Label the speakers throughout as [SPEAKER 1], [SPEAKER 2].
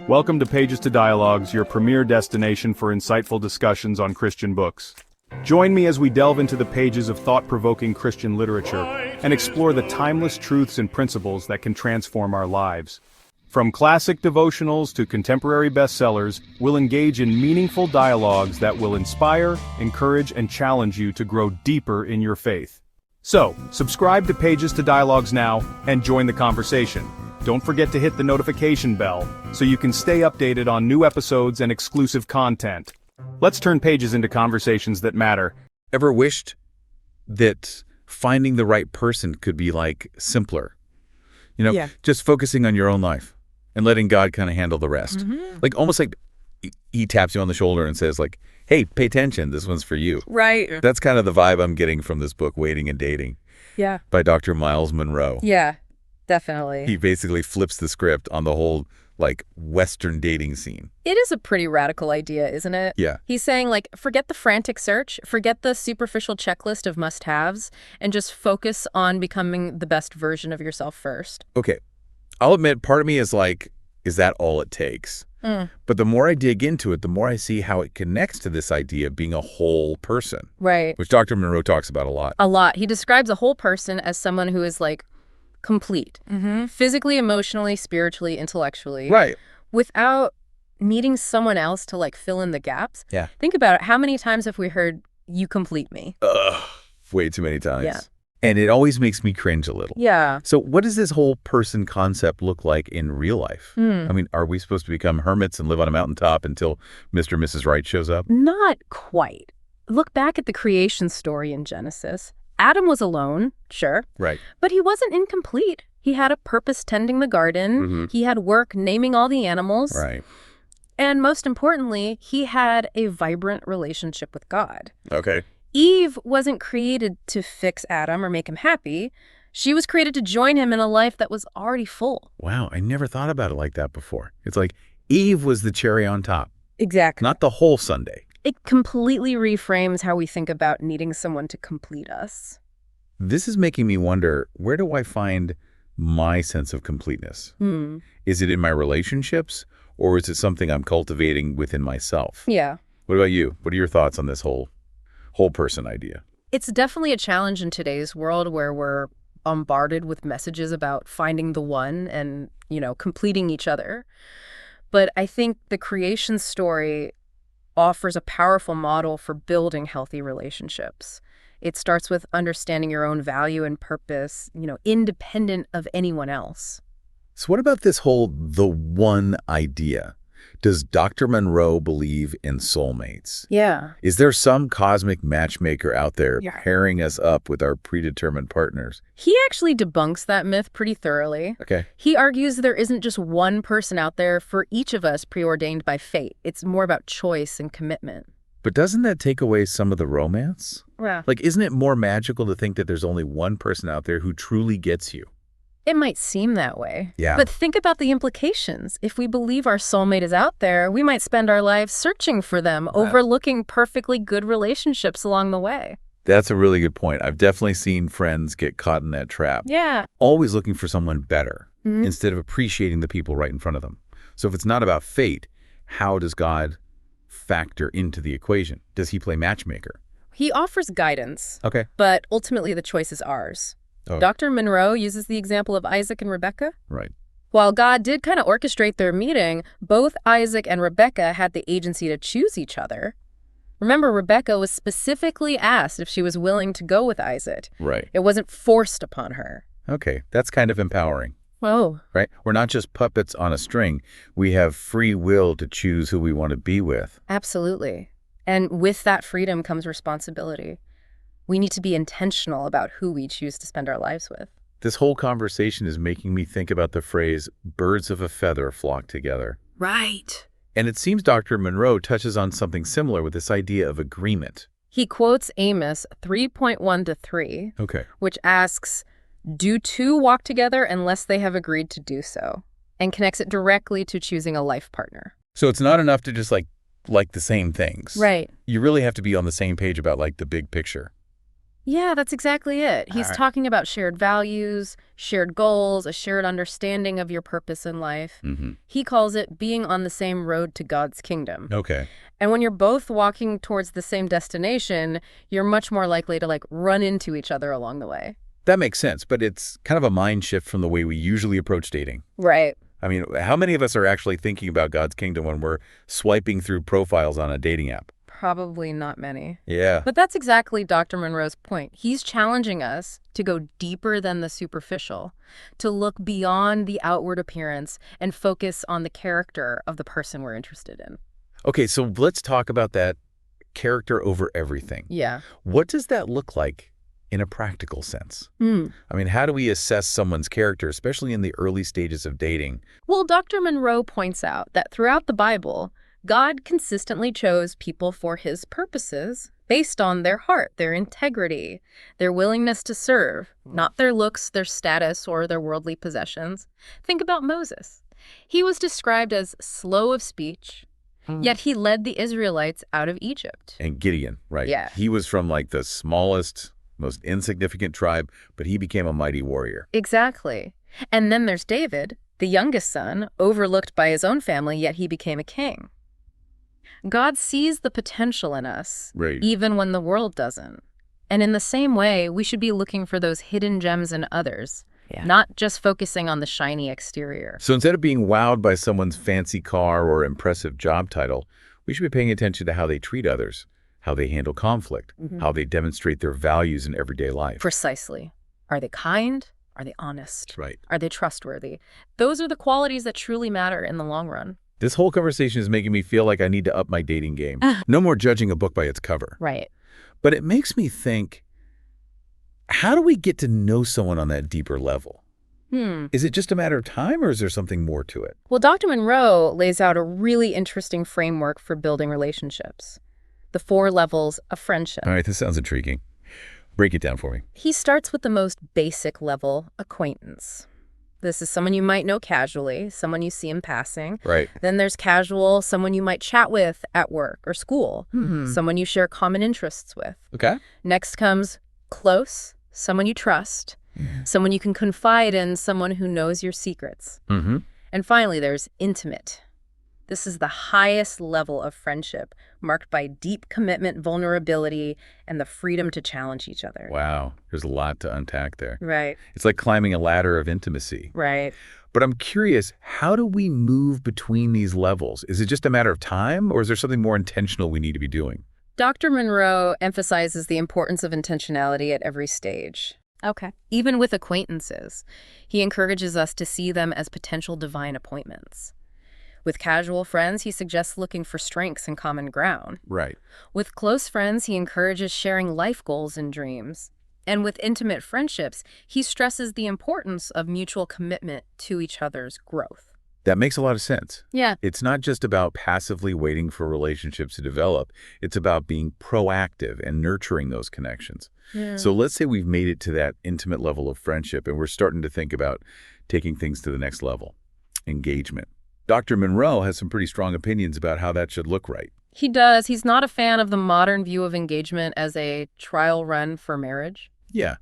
[SPEAKER 1] Welcome to Pages to Dialogues, your premier destination for insightful discussions on Christian books. Join me as we delve into the pages of thought-provoking Christian literature and explore the timeless truths and principles that can transform our lives. From classic devotionals to contemporary bestsellers, we'll engage in meaningful dialogues that will inspire, encourage, and challenge you to grow deeper in your faith. So, subscribe to Pages to Dialogues now and join the conversation. Don't forget to hit the notification bell so you can stay updated on new episodes and exclusive content. Let's turn pages into conversations that matter.
[SPEAKER 2] Ever wished that finding the right person could be simpler? Just focusing on your own life and letting God kind of handle the rest. Almost like he taps you on the shoulder and says hey, pay attention, this one's for you.
[SPEAKER 3] Right.
[SPEAKER 2] That's kind of the vibe I'm getting from this book, Waiting and Dating.
[SPEAKER 3] Yeah.
[SPEAKER 2] By Dr. Myles Munroe.
[SPEAKER 3] Yeah, definitely.
[SPEAKER 2] He basically flips the script on the whole Western dating scene.
[SPEAKER 3] It is a pretty radical idea, isn't it?
[SPEAKER 2] Yeah.
[SPEAKER 3] He's saying forget the frantic search, forget the superficial checklist of must-haves, and just focus on becoming the best version of yourself first.
[SPEAKER 2] Okay. I'll admit, part of me is is that all it takes? But the more I dig into it, the more I see how it connects to this idea of being a whole person.
[SPEAKER 3] Right.
[SPEAKER 2] Which Dr. Munroe talks about a lot.
[SPEAKER 3] A lot. He describes a whole person as someone who is complete. Physically, emotionally, spiritually, intellectually.
[SPEAKER 2] Right.
[SPEAKER 3] Without needing someone else to fill in the gaps.
[SPEAKER 2] Yeah.
[SPEAKER 3] Think about it. How many times have we heard, "You complete me"?
[SPEAKER 2] Way too many times.
[SPEAKER 3] Yeah.
[SPEAKER 2] And it always makes me cringe a little.
[SPEAKER 3] Yeah.
[SPEAKER 2] So what does this whole person concept look like in real life? I mean, are we supposed to become hermits and live on a mountaintop until Mr. and Mrs. Right shows up?
[SPEAKER 3] Not quite. Look back at the creation story in Genesis. Adam was alone, sure.
[SPEAKER 2] Right.
[SPEAKER 3] But he wasn't incomplete. He had a purpose tending the garden. He had work naming all the animals.
[SPEAKER 2] Right.
[SPEAKER 3] And most importantly, he had a vibrant relationship with God.
[SPEAKER 2] Okay.
[SPEAKER 3] Eve wasn't created to fix Adam or make him happy. She was created to join him in a life that was already full.
[SPEAKER 2] Wow, I never thought about it like that before. It's Eve was the cherry on top.
[SPEAKER 3] Exactly.
[SPEAKER 2] Not the whole sundae.
[SPEAKER 3] It completely reframes how we think about needing someone to complete us.
[SPEAKER 2] This is making me wonder, where do I find my sense of completeness? Is it in my relationships, or is it something I'm cultivating within myself?
[SPEAKER 3] Yeah.
[SPEAKER 2] What about you? What are your thoughts on this whole person idea?
[SPEAKER 3] It's definitely a challenge in today's world where we're bombarded with messages about finding the one and, completing each other. But I think the creation story offers a powerful model for building healthy relationships. It starts with understanding your own value and purpose, independent of anyone else.
[SPEAKER 2] So what about this whole the one idea? Does Dr. Munroe believe in soulmates?
[SPEAKER 3] Yeah.
[SPEAKER 2] Is there some cosmic matchmaker out there
[SPEAKER 3] Yeah.
[SPEAKER 2] pairing us up with our predetermined partners?
[SPEAKER 3] He actually debunks that myth pretty thoroughly.
[SPEAKER 2] Okay.
[SPEAKER 3] He argues there isn't just one person out there for each of us preordained by fate. It's more about choice and commitment.
[SPEAKER 2] But doesn't that take away some of the romance?
[SPEAKER 3] Yeah.
[SPEAKER 2] Isn't it more magical to think that there's only one person out there who truly gets you?
[SPEAKER 3] It might seem that way.
[SPEAKER 2] Yeah.
[SPEAKER 3] But think about the implications. If we believe our soulmate is out there, we might spend our lives searching for them, overlooking perfectly good relationships along the way.
[SPEAKER 2] That's a really good point. I've definitely seen friends get caught in that trap.
[SPEAKER 3] Yeah.
[SPEAKER 2] Always looking for someone better instead of appreciating the people right in front of them. So if it's not about fate, how does God factor into the equation? Does he play matchmaker?
[SPEAKER 3] He offers guidance,
[SPEAKER 2] Okay.
[SPEAKER 3] but ultimately the choice is ours.
[SPEAKER 2] Oh.
[SPEAKER 3] Dr. Munroe uses the example of Isaac and Rebekah.
[SPEAKER 2] Right.
[SPEAKER 3] While God did kind of orchestrate their meeting, both Isaac and Rebekah had the agency to choose each other. Remember, Rebekah was specifically asked if she was willing to go with Isaac.
[SPEAKER 2] Right.
[SPEAKER 3] It wasn't forced upon her.
[SPEAKER 2] Okay. That's kind of empowering.
[SPEAKER 3] Oh.
[SPEAKER 2] Right? We're not just puppets on a string. We have free will to choose who we want to be with.
[SPEAKER 3] Absolutely. And with that freedom comes responsibility. We need to be intentional about who we choose to spend our lives with.
[SPEAKER 2] This whole conversation is making me think about the phrase, birds of a feather flock together.
[SPEAKER 3] Right.
[SPEAKER 2] And it seems Dr. Munroe touches on something similar with this idea of agreement.
[SPEAKER 3] He quotes Amos 3.1-3,
[SPEAKER 2] Okay.
[SPEAKER 3] which asks, "Do two walk together unless they have agreed to do so?" and connects it directly to choosing a life partner.
[SPEAKER 2] So it's not enough to just like the same things.
[SPEAKER 3] Right.
[SPEAKER 2] You really have to be on the same page about the big picture.
[SPEAKER 3] Yeah, that's exactly it.
[SPEAKER 2] All
[SPEAKER 3] He's
[SPEAKER 2] right.
[SPEAKER 3] talking about shared values, shared goals, a shared understanding of your purpose in life.
[SPEAKER 2] Mm-hmm.
[SPEAKER 3] He calls it being on the same road to God's kingdom.
[SPEAKER 2] Okay.
[SPEAKER 3] And when you're both walking towards the same destination, you're much more likely to run into each other along the way.
[SPEAKER 2] That makes sense, but it's kind of a mind shift from the way we usually approach dating.
[SPEAKER 3] Right.
[SPEAKER 2] I mean, how many of us are actually thinking about God's kingdom when we're swiping through profiles on a dating app?
[SPEAKER 3] Probably not many.
[SPEAKER 2] Yeah.
[SPEAKER 3] But that's exactly Dr. Munroe's point. He's challenging us to go deeper than the superficial, to look beyond the outward appearance and focus on the character of the person we're interested in.
[SPEAKER 2] Okay, so let's talk about that character over everything.
[SPEAKER 3] Yeah.
[SPEAKER 2] What does that look like in a practical sense? I mean, how do we assess someone's character, especially in the early stages of dating?
[SPEAKER 3] Well, Dr. Munroe points out that throughout the Bible, God consistently chose people for his purposes based on their heart, their integrity, their willingness to serve, not their looks, their status, or their worldly possessions. Think about Moses. He was described as slow of speech, yet he led the Israelites out of Egypt.
[SPEAKER 2] And Gideon, right?
[SPEAKER 3] Yeah.
[SPEAKER 2] He was from like the smallest, most insignificant tribe, but he became a mighty warrior.
[SPEAKER 3] Exactly. And then there's David, the youngest son, overlooked by his own family, yet he became a king. God sees the potential in us,
[SPEAKER 2] Right.
[SPEAKER 3] even when the world doesn't. And in the same way, we should be looking for those hidden gems in others, not just focusing on the shiny exterior.
[SPEAKER 2] So instead of being wowed by someone's fancy car or impressive job title, we should be paying attention to how they treat others, how they handle conflict, how they demonstrate their values in everyday life.
[SPEAKER 3] Precisely. Are they kind? Are they honest?
[SPEAKER 2] Right.
[SPEAKER 3] Are they trustworthy? Those are the qualities that truly matter in the long run.
[SPEAKER 2] This whole conversation is making me feel like I need to up my dating game. No more judging a book by its cover.
[SPEAKER 3] Right.
[SPEAKER 2] But it makes me think, how do we get to know someone on that deeper level? Is it just a matter of time, or is there something more to it?
[SPEAKER 3] Well, Dr. Munroe lays out a really interesting framework for building relationships. The 4 levels of friendship.
[SPEAKER 2] All right, this sounds intriguing. Break it down for me.
[SPEAKER 3] He starts with the most basic level, acquaintance. This is someone you might know casually, someone you see in passing.
[SPEAKER 2] Right.
[SPEAKER 3] Then there's casual, someone you might chat with at work or school, someone you share common interests with.
[SPEAKER 2] Okay.
[SPEAKER 3] Next comes close, someone you trust, someone you can confide in, someone who knows your secrets. And finally, there's intimate. This is the highest level of friendship, marked by deep commitment, vulnerability, and the freedom to challenge each other.
[SPEAKER 2] Wow. There's a lot to unpack there.
[SPEAKER 3] Right.
[SPEAKER 2] It's like climbing a ladder of intimacy.
[SPEAKER 3] Right.
[SPEAKER 2] But I'm curious, how do we move between these levels? Is it just a matter of time, or is there something more intentional we need to be doing?
[SPEAKER 3] Dr. Munroe emphasizes the importance of intentionality at every stage.
[SPEAKER 4] Okay.
[SPEAKER 3] Even with acquaintances, he encourages us to see them as potential divine appointments. With casual friends, he suggests looking for strengths and common ground.
[SPEAKER 2] Right.
[SPEAKER 3] With close friends, he encourages sharing life goals and dreams. And with intimate friendships, he stresses the importance of mutual commitment to each other's growth.
[SPEAKER 2] That makes a lot of sense.
[SPEAKER 3] Yeah.
[SPEAKER 2] It's not just about passively waiting for relationships to develop. It's about being proactive and nurturing those connections. So let's say we've made it to that intimate level of friendship and we're starting to think about taking things to the next level, engagement. Dr. Munroe has some pretty strong opinions about how that should look right.
[SPEAKER 3] He does. He's not a fan of the modern view of engagement as a trial run for marriage.
[SPEAKER 2] Yeah,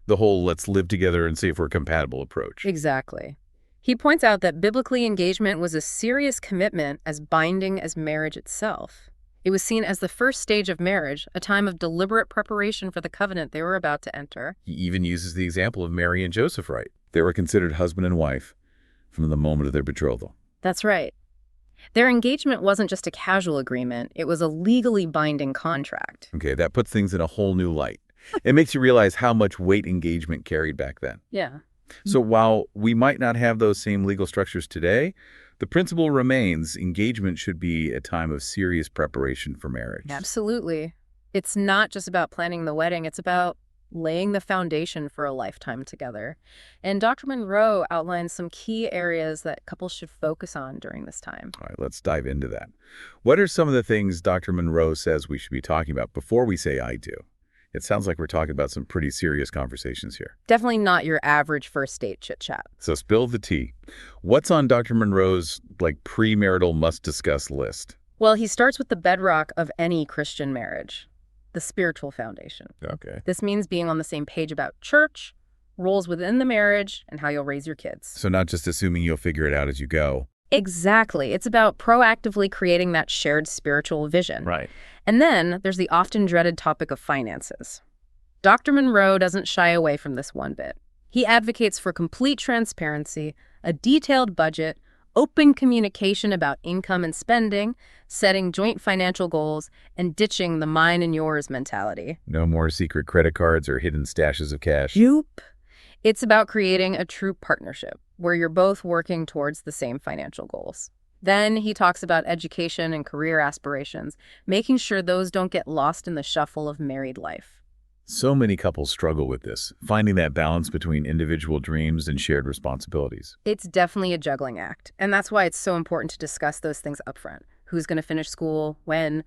[SPEAKER 2] the whole let's live together and see if we're compatible approach.
[SPEAKER 3] Exactly. He points out that biblically engagement was a serious commitment as binding as marriage itself. It was seen as the first stage of marriage, a time of deliberate preparation for the covenant they were about to enter.
[SPEAKER 2] He even uses the example of Mary and Joseph, right? They were considered husband and wife from the moment of their betrothal.
[SPEAKER 3] That's right. Their engagement wasn't just a casual agreement, it was a legally binding contract.
[SPEAKER 2] Okay, that puts things in a whole new light. It makes you realize how much weight engagement carried back then.
[SPEAKER 3] Yeah.
[SPEAKER 2] So while we might not have those same legal structures today, the principle remains engagement should be a time of serious preparation for marriage.
[SPEAKER 3] Absolutely. It's not just about planning the wedding, it's about laying the foundation for a lifetime together. And Dr. Munroe outlines some key areas that couples should focus on during this time.
[SPEAKER 2] All right, let's dive into that. What are some of the things Dr. Munroe says we should be talking about before we say I do? It sounds like we're talking about some pretty serious conversations here.
[SPEAKER 3] Definitely not your average first date chit-chat.
[SPEAKER 2] So spill the tea. What's on Dr. Munroe's premarital must-discuss list?
[SPEAKER 3] Well, he starts with the bedrock of any Christian marriage, the spiritual foundation.
[SPEAKER 2] Okay.
[SPEAKER 3] This means being on the same page about church, roles within the marriage, and how you'll raise your kids.
[SPEAKER 2] So not just assuming you'll figure it out as you go.
[SPEAKER 3] Exactly. It's about proactively creating that shared spiritual vision.
[SPEAKER 2] Right.
[SPEAKER 3] And then there's the often dreaded topic of finances. Dr. Munroe doesn't shy away from this one bit. He advocates for complete transparency, a detailed budget, open communication about income and spending, setting joint financial goals, and ditching the mine and yours mentality.
[SPEAKER 2] No more secret credit cards or hidden stashes of cash.
[SPEAKER 3] Nope. It's about creating a true partnership where you're both working towards the same financial goals. Then he talks about education and career aspirations, making sure those don't get lost in the shuffle of married life.
[SPEAKER 2] So many couples struggle with this, finding that balance between individual dreams and shared responsibilities.
[SPEAKER 3] It's definitely a juggling act, and that's why it's so important to discuss those things up front. Who's going to finish school? When?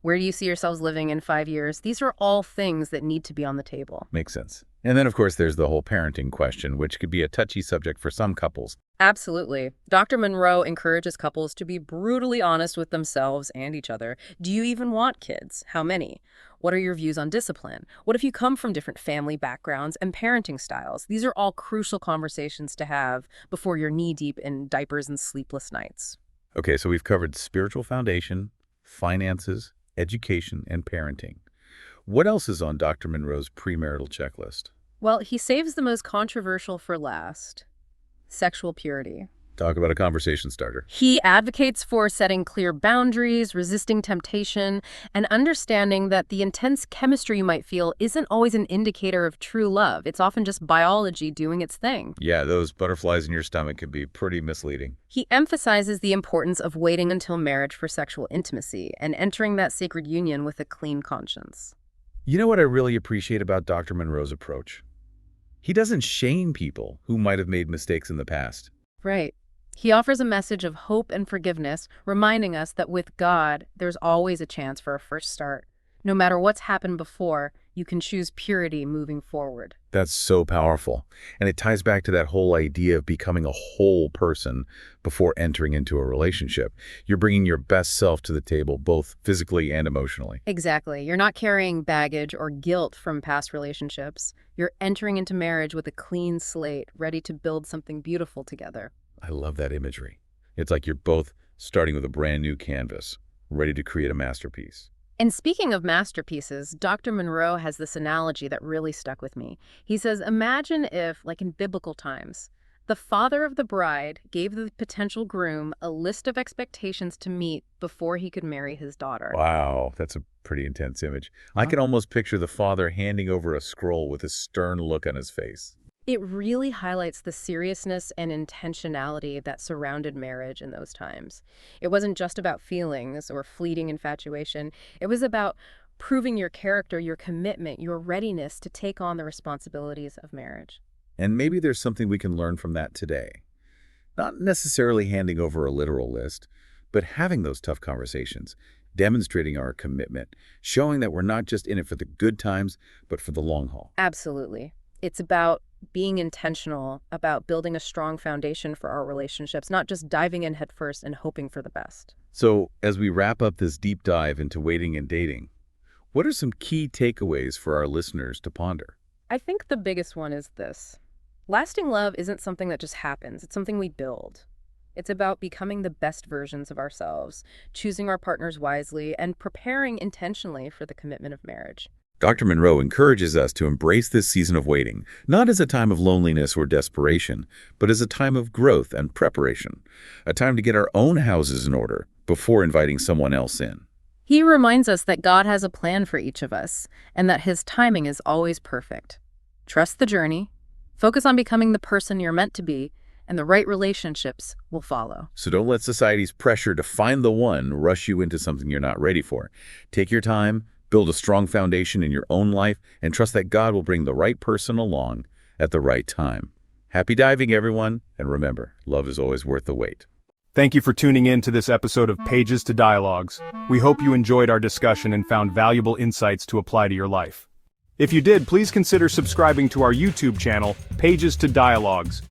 [SPEAKER 3] Where do you see yourselves living in 5 years? These are all things that need to be on the table.
[SPEAKER 2] Makes sense. And then, of course, there's the whole parenting question, which could be a touchy subject for some couples.
[SPEAKER 3] Absolutely. Dr. Munroe encourages couples to be brutally honest with themselves and each other. Do you even want kids? How many? What are your views on discipline? What if you come from different family backgrounds and parenting styles? These are all crucial conversations to have before you're knee-deep in diapers and sleepless nights.
[SPEAKER 2] Okay, so we've covered spiritual foundation, finances, education, and parenting. What else is on Dr. Munroe's premarital checklist?
[SPEAKER 3] Well, he saves the most controversial for last: sexual purity.
[SPEAKER 2] Talk about a conversation starter.
[SPEAKER 3] He advocates for setting clear boundaries, resisting temptation, and understanding that the intense chemistry you might feel isn't always an indicator of true love. It's often just biology doing its thing.
[SPEAKER 2] Yeah, those butterflies in your stomach can be pretty misleading.
[SPEAKER 3] He emphasizes the importance of waiting until marriage for sexual intimacy and entering that sacred union with a clean conscience.
[SPEAKER 2] You know what I really appreciate about Dr. Munroe's approach? He doesn't shame people who might have made mistakes in the past.
[SPEAKER 3] Right. He offers a message of hope and forgiveness, reminding us that with God, there's always a chance for a fresh start. No matter what's happened before, you can choose purity moving forward.
[SPEAKER 2] That's so powerful. And it ties back to that whole idea of becoming a whole person before entering into a relationship. You're bringing your best self to the table, both physically and emotionally.
[SPEAKER 3] Exactly. You're not carrying baggage or guilt from past relationships. You're entering into marriage with a clean slate, ready to build something beautiful together.
[SPEAKER 2] I love that imagery. It's like you're both starting with a brand new canvas, ready to create a masterpiece.
[SPEAKER 3] And speaking of masterpieces, Dr. Munroe has this analogy that really stuck with me. He says, imagine if, like in biblical times, the father of the bride gave the potential groom a list of expectations to meet before he could marry his daughter.
[SPEAKER 2] Wow, that's a pretty intense image. I can almost picture the father handing over a scroll with a stern look on his face.
[SPEAKER 3] It really highlights the seriousness and intentionality that surrounded marriage in those times. It wasn't just about feelings or fleeting infatuation. It was about proving your character, your commitment, your readiness to take on the responsibilities of marriage.
[SPEAKER 2] And maybe there's something we can learn from that today. Not necessarily handing over a literal list, but having those tough conversations, demonstrating our commitment, showing that we're not just in it for the good times, but for the long haul.
[SPEAKER 3] Absolutely. It's about being intentional, about building a strong foundation for our relationships, not just diving in headfirst and hoping for the best.
[SPEAKER 2] So, as we wrap up this deep dive into waiting and dating, what are some key takeaways for our listeners to ponder?
[SPEAKER 3] I think the biggest one is this. Lasting love isn't something that just happens. It's something we build. It's about becoming the best versions of ourselves, choosing our partners wisely, and preparing intentionally for the commitment of marriage.
[SPEAKER 2] Dr. Munroe encourages us to embrace this season of waiting, not as a time of loneliness or desperation, but as a time of growth and preparation, a time to get our own houses in order before inviting someone else in.
[SPEAKER 3] He reminds us that God has a plan for each of us, and that His timing is always perfect. Trust the journey, focus on becoming the person you're meant to be, and the right relationships will follow.
[SPEAKER 2] So don't let society's pressure to find the one rush you into something you're not ready for. Take your time, build a strong foundation in your own life, and trust that God will bring the right person along at the right time. Happy diving, everyone, and remember, love is always worth the wait.
[SPEAKER 1] Thank you for tuning in to this episode of Pages to Dialogues. We hope you enjoyed our discussion and found valuable insights to apply to your life. If you did, please consider subscribing to our YouTube channel, Pages to Dialogues.